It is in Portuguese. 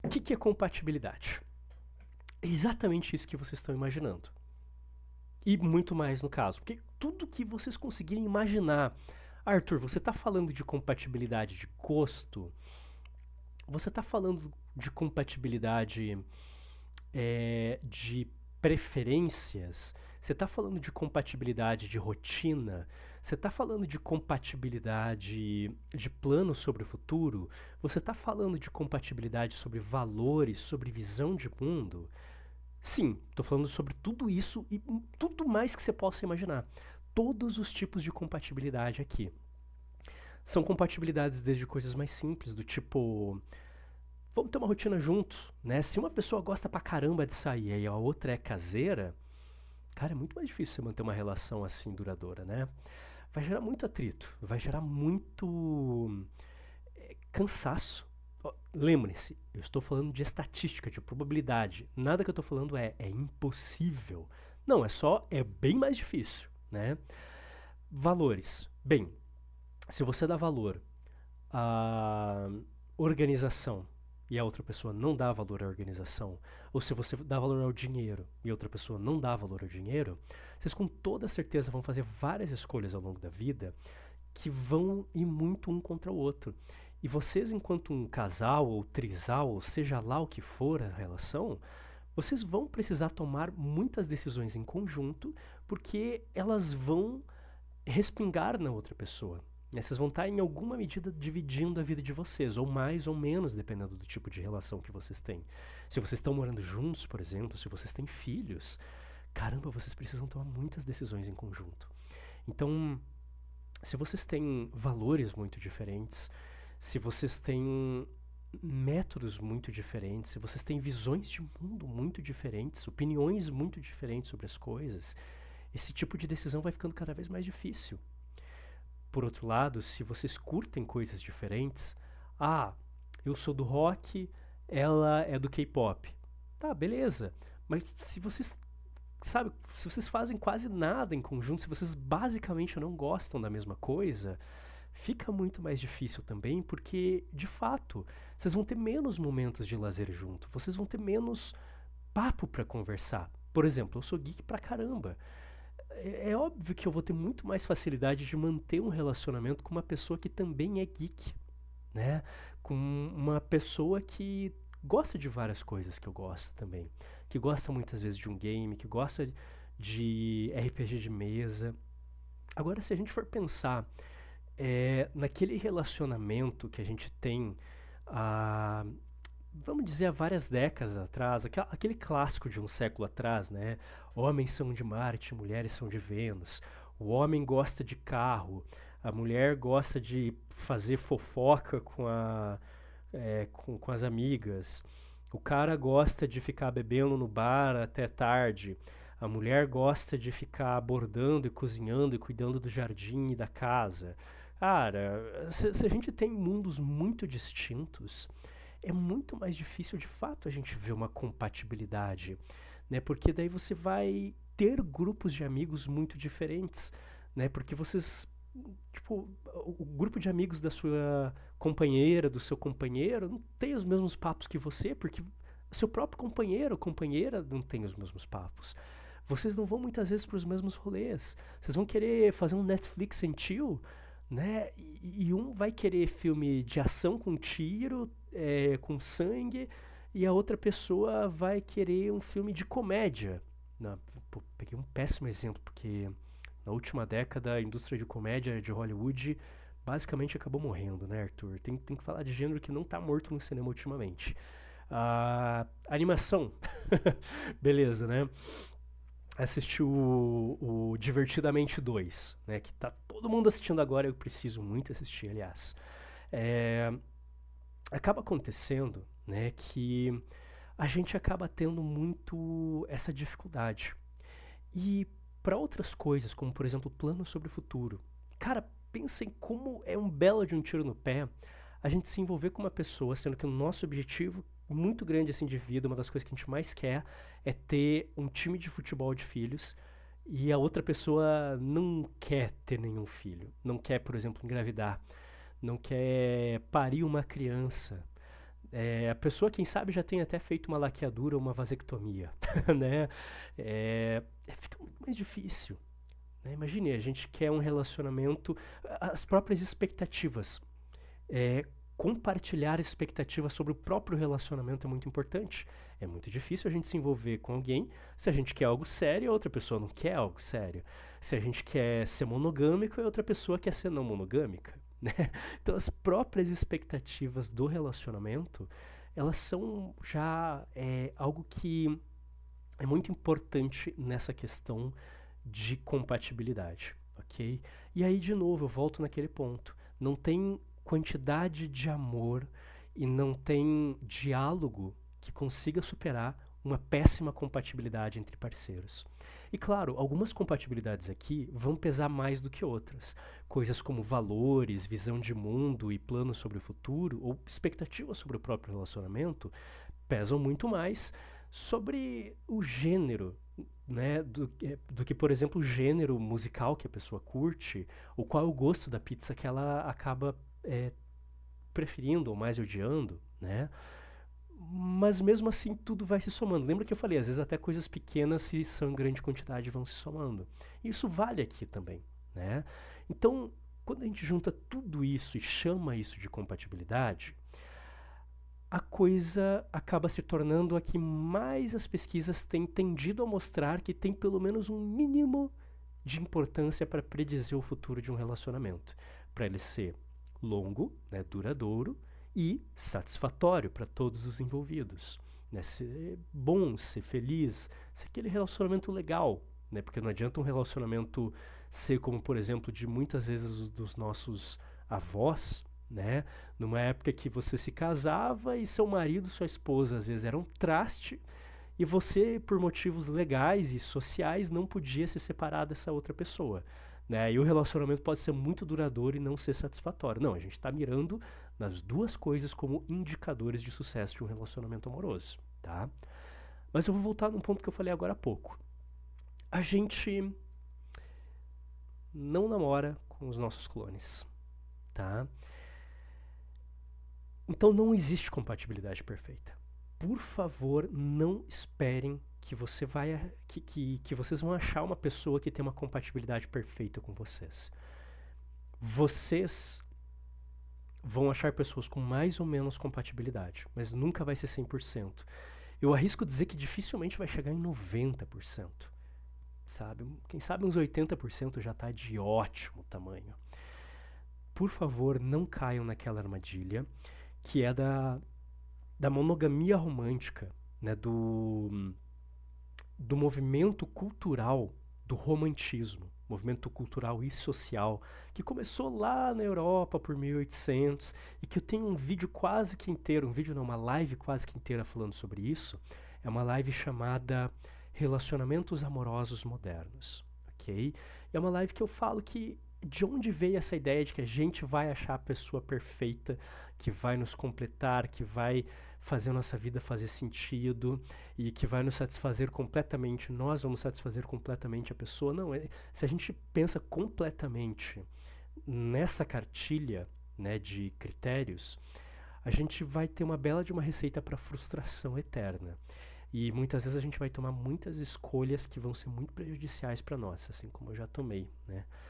que é compatibilidade? É exatamente isso que vocês estão imaginando. E muito mais no caso. Porque tudo que vocês conseguirem imaginar. Arthur, você está falando de compatibilidade de gosto? Você está falando de compatibilidade de preferências? Você está falando de compatibilidade de rotina? Você está falando de compatibilidade de plano sobre o futuro? Você está falando de compatibilidade sobre valores, sobre visão de mundo? Sim, estou falando sobre tudo isso e tudo mais que você possa imaginar. Todos os tipos de compatibilidade aqui. São compatibilidades desde coisas mais simples, do tipo, vamos ter uma rotina juntos, né? Se uma pessoa gosta pra caramba de sair e a outra é caseira, cara, é muito mais difícil você manter uma relação assim duradoura, né? Vai gerar muito atrito, vai gerar muito cansaço. Lembre-se, eu estou falando de estatística, de probabilidade. Nada que eu estou falando é impossível. Não, é bem mais difícil, né? Valores. Bem, se você dá valor à organização e a outra pessoa não dá valor à organização, ou se você dá valor ao dinheiro e a outra pessoa não dá valor ao dinheiro, vocês com toda certeza vão fazer várias escolhas ao longo da vida que vão ir muito um contra o outro. E vocês, enquanto um casal ou trisal, ou seja lá o que for a relação, vocês vão precisar tomar muitas decisões em conjunto, porque elas vão respingar na outra pessoa. Né? Vocês vão estar, em alguma medida, dividindo a vida de vocês, ou mais ou menos, dependendo do tipo de relação que vocês têm. Se vocês estão morando juntos, por exemplo, se vocês têm filhos, caramba, vocês precisam tomar muitas decisões em conjunto. Então, se vocês têm valores muito diferentes, se vocês têm métodos muito diferentes, se vocês têm visões de mundo muito diferentes, opiniões muito diferentes sobre as coisas, esse tipo de decisão vai ficando cada vez mais difícil. Por outro lado, se vocês curtem coisas diferentes, eu sou do rock, ela é do K-pop. Tá, beleza. Mas se vocês, sabe, se vocês fazem quase nada em conjunto, se vocês basicamente não gostam da mesma coisa, fica muito mais difícil também, porque, de fato, vocês vão ter menos momentos de lazer junto, vocês vão ter menos papo para conversar. Por exemplo, eu sou geek pra caramba. É óbvio que eu vou ter muito mais facilidade de manter um relacionamento com uma pessoa que também é geek, né? Com uma pessoa que gosta de várias coisas que eu gosto também, que gosta muitas vezes de um game, que gosta de RPG de mesa. Agora, se a gente for pensar naquele relacionamento que a gente tem há, vamos dizer, há várias décadas atrás, aquele clássico de um século atrás, né? Homens são de Marte, mulheres são de Vênus. O homem gosta de carro, a mulher gosta de fazer fofoca com as amigas. O cara gosta de ficar bebendo no bar até tarde. A mulher gosta de ficar bordando e cozinhando e cuidando do jardim e da casa. Cara, se a gente tem mundos muito distintos, é muito mais difícil de fato a gente ver uma compatibilidade, né? Porque daí você vai ter grupos de amigos muito diferentes, né? Porque vocês, tipo, o grupo de amigos da sua companheira, do seu companheiro, não tem os mesmos papos que você, porque seu próprio companheiro ou companheira não tem os mesmos papos. Vocês não vão muitas vezes para os mesmos rolês. Vocês vão querer fazer um Netflix and chill, né? E um vai querer filme de ação com tiro, com sangue, e a outra pessoa vai querer um filme de comédia. Não, pô, peguei um péssimo exemplo, porque na última década a indústria de comédia de Hollywood basicamente acabou morrendo, né, Arthur? Tem que falar de gênero que não tá morto no cinema ultimamente. Animação. Beleza, né? Assisti o Divertidamente 2, né? Que tá todo mundo assistindo agora, eu preciso muito assistir, aliás. É, acaba acontecendo, né, que a gente acaba tendo muito essa dificuldade. E para outras coisas, como por exemplo, planos sobre o futuro. Cara, pensa em como é um belo de um tiro no pé a gente se envolver com uma pessoa, sendo que o nosso objetivo muito grande assim de vida, uma das coisas que a gente mais quer é ter um time de futebol de filhos e a outra pessoa não quer ter nenhum filho, não quer, por exemplo, engravidar, não quer parir uma criança. A pessoa, quem sabe, já tem até feito uma laqueadura ou uma vasectomia, né? Fica muito mais difícil, né? Imagine, a gente quer um relacionamento, as próprias expectativas. É, Compartilhar expectativas sobre o próprio relacionamento é muito importante. É muito difícil a gente se envolver com alguém se a gente quer algo sério e a outra pessoa não quer algo sério. Se a gente quer ser monogâmico e a outra pessoa quer ser não monogâmica, né? Então as próprias expectativas do relacionamento, elas são já algo que é muito importante nessa questão de compatibilidade, ok? E aí, de novo, eu volto naquele ponto. Não tem quantidade de amor e não tem diálogo que consiga superar uma péssima compatibilidade entre parceiros. E claro, algumas compatibilidades aqui vão pesar mais do que outras. Coisas como valores, visão de mundo e planos sobre o futuro, ou expectativas sobre o próprio relacionamento, pesam muito mais sobre o gênero, né, do que, por exemplo, o gênero musical que a pessoa curte, ou qual é o gosto da pizza que ela acaba é, preferindo ou mais odiando, né? Mas mesmo assim tudo vai se somando. Lembra que eu falei, às vezes até coisas pequenas, se são em grande quantidade, vão se somando. Isso vale aqui também, né? Então, quando a gente junta tudo isso e chama isso de compatibilidade, a coisa acaba se tornando a que mais as pesquisas têm tendido a mostrar que tem pelo menos um mínimo de importância para predizer o futuro de um relacionamento. Para ele ser longo, né, duradouro e satisfatório para todos os envolvidos. Né, ser bom, ser feliz, ser aquele relacionamento legal. Né, porque não adianta um relacionamento ser como, por exemplo, de muitas vezes os dos nossos avós, né? Numa época que você se casava e seu marido, sua esposa, às vezes era um traste e você, por motivos legais e sociais, não podia se separar dessa outra pessoa. Né? E o relacionamento pode ser muito duradouro e não ser satisfatório. Não, a gente está mirando nas duas coisas como indicadores de sucesso de um relacionamento amoroso. Tá? Mas eu vou voltar num ponto que eu falei agora há pouco. A gente não namora com os nossos clones. Tá? Então não existe compatibilidade perfeita. Por favor, não esperem que vocês vão achar uma pessoa que tem uma compatibilidade perfeita com vocês. Vocês vão achar pessoas com mais ou menos compatibilidade, mas nunca vai ser 100%. Eu arrisco dizer que dificilmente vai chegar em 90%. Sabe? Quem sabe uns 80% já está de ótimo tamanho. Por favor, não caiam naquela armadilha que é da monogamia romântica, né, do movimento cultural do romantismo, movimento cultural e social, que começou lá na Europa por 1800 e que eu tenho um vídeo quase que inteiro, um vídeo não, uma live quase que inteira falando sobre isso. É uma live chamada Relacionamentos Amorosos Modernos, ok? E é uma live que eu falo que de onde veio essa ideia de que a gente vai achar a pessoa perfeita, que vai nos completar, que vai fazer a nossa vida fazer sentido e que vai nos satisfazer completamente, nós vamos satisfazer completamente a pessoa. Não, se a gente pensa completamente nessa cartilha, né, de critérios, a gente vai ter uma bela de uma receita para frustração eterna. E muitas vezes a gente vai tomar muitas escolhas que vão ser muito prejudiciais para nós, assim como eu já tomei, né?